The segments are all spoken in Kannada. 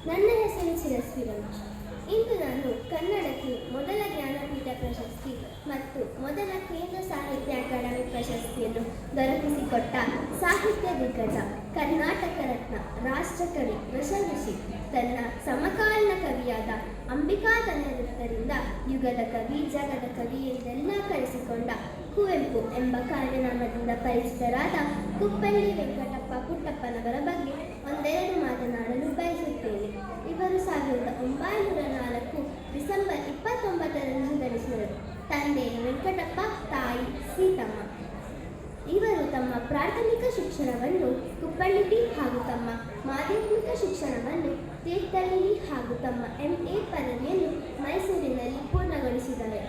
ನನ್ನ ಹೆಸರು ಶಿರಸ್ವಿ ರಮೇಶ್. ಇಂದು ನಾನು ಕನ್ನಡಕ್ಕೆ ಮೊದಲ ಜ್ಞಾನಪೀಠ ಪ್ರಶಸ್ತಿ ಮತ್ತು ಮೊದಲ ಕೇಂದ್ರ ಸಾಹಿತ್ಯ ಅಕಾಡೆಮಿ ಪ್ರಶಸ್ತಿಯನ್ನು ದೊರಕಿಸಿಕೊಟ್ಟ ಸಾಹಿತ್ಯ ದಿಗ್ಗಜ, ಕರ್ನಾಟಕ ರತ್ನ, ರಾಷ್ಟ್ರಕವಿ, ರಸಋಷಿ, ತನ್ನ ಸಮಕಾಲೀನ ಕವಿಯಾದ ಅಂಬಿಕಾತನಯದತ್ತರಿಂದ ಯುಗದ ಕವಿ, ಜಗದ ಕವಿ ಎಂದೆಲ್ಲ ಕರೆಸಿಕೊಂಡ ಕುವೆಂಪು ಎಂಬ ಕಾರ್ಯನಾಮದಿಂದ ಪರಿಚಿತರಾದ ಕುಪ್ಪಳ್ಳಿ ವೆಂಕಟಪ್ಪ ಪುಟ್ಟಪ್ಪನವರ ಬಗ್ಗೆ ಒಂದೆರಡು ಮಾತನಾಡಲು ಬಯಸುತ್ತೇನೆ. ಇವರು 1904 ಡಿಸೆಂಬರ್ 29ರಂದು ಜನಿಸಿದರು. ತಂದೆ ವೆಂಕಟಪ್ಪ, ತಾಯಿ ಸೀತಮ್ಮ. ಇವರು ತಮ್ಮ ಪ್ರಾಥಮಿಕ ಶಿಕ್ಷಣವನ್ನು ಕುಪ್ಪಳ್ಳಿ ಹಾಗೂ ತಮ್ಮ ಮಾಧ್ಯಮಿಕ ಶಿಕ್ಷಣವನ್ನು ತೀರ್ಥಹಳ್ಳಿ ಹಾಗೂ ತಮ್ಮ MA ಪದವಿಯನ್ನು ಮೈಸೂರಿನಲ್ಲಿ ಪೂರ್ಣಗೊಳಿಸಿದ್ದಾರೆ.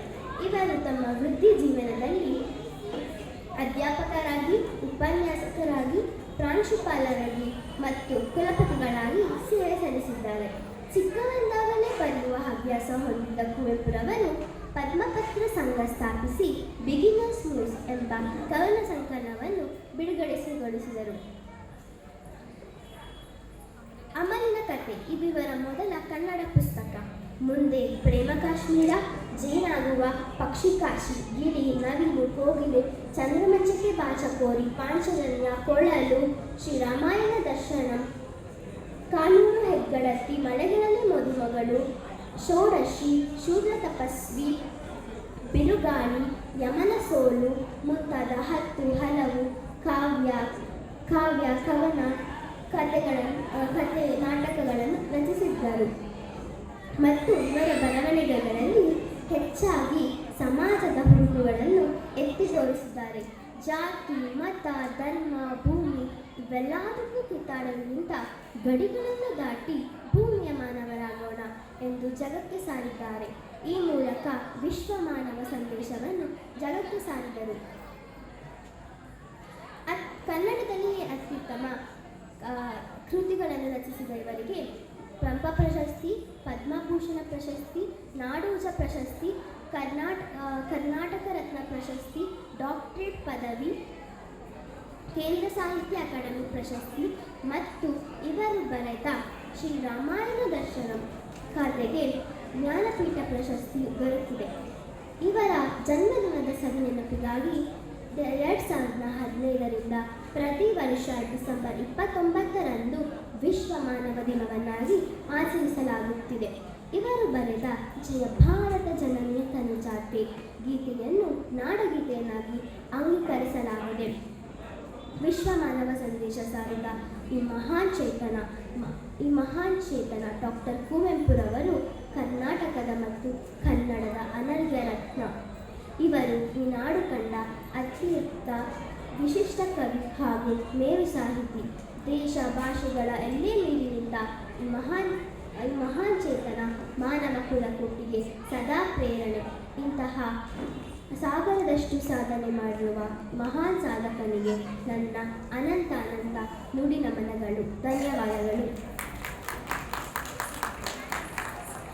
ಇವರು ತಮ್ಮ ವೃತ್ತಿ ಜೀವನದಲ್ಲಿ ಅಧ್ಯಾಪಕರಾಗಿ, ಉಪನ್ಯಾಸಕರಾಗಿ, ಪ್ರಾಂಶುಪಾಲರಾಗಿ ಮತ್ತು ಕುಲಪತಿಗಳಾಗಿ ಸೇವೆ ಸಲ್ಲಿಸಿದ್ದಾರೆ. ಚಿಕ್ಕವರಿಂದಾಗಲೇ ಬರೆಯುವ ಹವ್ಯಾಸ ಹೊಂದಿದ್ದ ಕುವೆಂಪುರವರು ಪದ್ಮಪತ್ರ ಸಂಘ ಸ್ಥಾಪಿಸಿ ಬಿಗಿನರ್ಸ್ ಮ್ಯೂಸ್ ಎಂಬ ಕವನ ಸಂಕಲನವನ್ನು ಬಿಡುಗಡೆಗೊಳಿಸಿದರು. ಅಮಲಿನ ಕಥೆ ಇದು ಇವರ ಮೊದಲ ಕನ್ನಡ ಪುಸ್ತಕ. ಮುಂದೆ ಪ್ರೇಮ ಕಾಶ್ಮೀರ, ಜೇನಾಗುವ, ಪಕ್ಷಿಕಾಶಿ, ಗಿಳಿ, ನವಿಲು, ಕೋಗಿಲೆ, ಚಂದ್ರಮಂಚಕ್ಕೆ ಬಾಚಕೋರಿ, ಪಾಂಚಜನ್ಯ, ಕೊಳಲು, ಶ್ರೀರಾಮಾಯಣ ದರ್ಶನಂ, ಕಾನೂರು ಹೆಗ್ಗಡತಿ, ಮಳೆಗಳಲ್ಲಿ ಮದುಮಗಳು, ಷೋಡಶಿ, ಶೂದ್ರ ತಪಸ್ವಿ, ಬಿರುಗಾಳಿ, ಯಮನ ಸೋಲು ಮುಂತಾದ 10 ಹಲವು ಕಾವ್ಯ, ಕವನ, ಕಥೆ, ನಾಟಕಗಳನ್ನು ರಚಿಸಿದ್ದರು ಮತ್ತು ಇವರ ಬರವಣಿಗೆಗಳಲ್ಲಿ ಹೆಚ್ಚಾಗಿ ಸಮಾಜದ ಹುರುಪುಗಳನ್ನು ಎತ್ತಿ ತೋರಿಸಿದ್ದಾರೆ. ಜಾತಿ, ಮತ, ಧರ್ಮ, ಭೂಮಿ ಇವೆಲ್ಲದಕ್ಕೂ ಕಿತ್ತಾಡೋದ್ರಿಂದ ಗಡಿಗಳನ್ನು ದಾಟಿ ಭೂಮಿಯ ಮಾನವರಾಗೋಣ ಎಂದು ಜಗಕ್ಕೆ ಸಾರಿದ್ದಾರೆ. ಈ ಮೂಲಕ ವಿಶ್ವ ಮಾನವ ಸಂದೇಶವನ್ನು ಜಗಕ್ಕೆ ಸಾರಿದರು. ಕನ್ನಡದಲ್ಲಿ ಅತ್ಯುತ್ತಮ ಕೃತಿಗಳನ್ನು ರಚಿಸಿದ ಇವರಿಗೆ ಪಂಪ ಪ್ರಶಸ್ತಿ, ಪದ್ಮಭೂಷಣ ಪ್ರಶಸ್ತಿ, ನಾಡೋಜ ಪ್ರಶಸ್ತಿ, ಕರ್ನಾಟಕ ರತ್ನ ಪ್ರಶಸ್ತಿ, ಡಾಕ್ಟರೇಟ್ ಪದವಿ, ಕೇಂದ್ರ ಸಾಹಿತ್ಯ ಅಕಾಡೆಮಿ ಪ್ರಶಸ್ತಿ ಮತ್ತು ಇವರು ಬರೆದ ಶ್ರೀರಾಮಾಯಣ ದರ್ಶನಂ ಕಥೆಗೆ ಜ್ಞಾನಪೀಠ ಪ್ರಶಸ್ತಿ ದೊರೆತಿದೆ. ಇವರ ಜನ್ಮದಿನದ ಸವಿನೆನಪಿಗಾಗಿ 2015ರಿಂದ ಪ್ರತಿ ವರ್ಷ ಡಿಸೆಂಬರ್ 29ರಂದು ವಿಶ್ವ ಮಾನವ ದಿನವನ್ನಾಗಿ ಆಚರಿಸಲಾಗುತ್ತಿದೆ. ಇವರು ಬರೆದ ಜಯ ಭಾರತ ಜನನಿಯ ತನುಜಾತೆ ಗೀತೆಯನ್ನು ನಾಡಗೀತೆಯನ್ನಾಗಿ ಅಂಗೀಕರಿಸಲಾಗಿದೆ. ವಿಶ್ವ ಮಾನವ ಸಂದೇಶ ಸಾರಿದ ಈ ಮಹಾನ್ ಚೇತನ ಡಾಕ್ಟರ್ ಕುವೆಂಪುರವರು ಕರ್ನಾಟಕದ ಮತ್ತು ಕನ್ನಡದ ಅನರ್ಘ್ಯ ರತ್ನ. ಇವರು ಈ ನಾಡು ಕಂಡ ಅತ್ಯುತ್ತ ವಿಶಿಷ್ಟ ಕವಿ ಹಾಗೂ ಮೇರು ಸಾಹಿತಿ. ದೇಶ ಭಾಷೆಗಳ ಎಲ್ಲೇ ಮೀರಿನಿಂದ ಈ ಮಹಾನ್ ಚೇತನ ಮಾನವ ಕುಲಕೋಟಿಗೆ ಸದಾ ಪ್ರೇರಣೆ. ಇಂತಹ ಸಾಗರದಷ್ಟು ಸಾಧನೆ ಮಾಡಿರುವ ಮಹಾನ್ ಸಾಧಕನಿಗೆ ನನ್ನ ಅನಂತ ನುಡಿ ನಮನಗಳು. ಧನ್ಯವಾದಗಳು.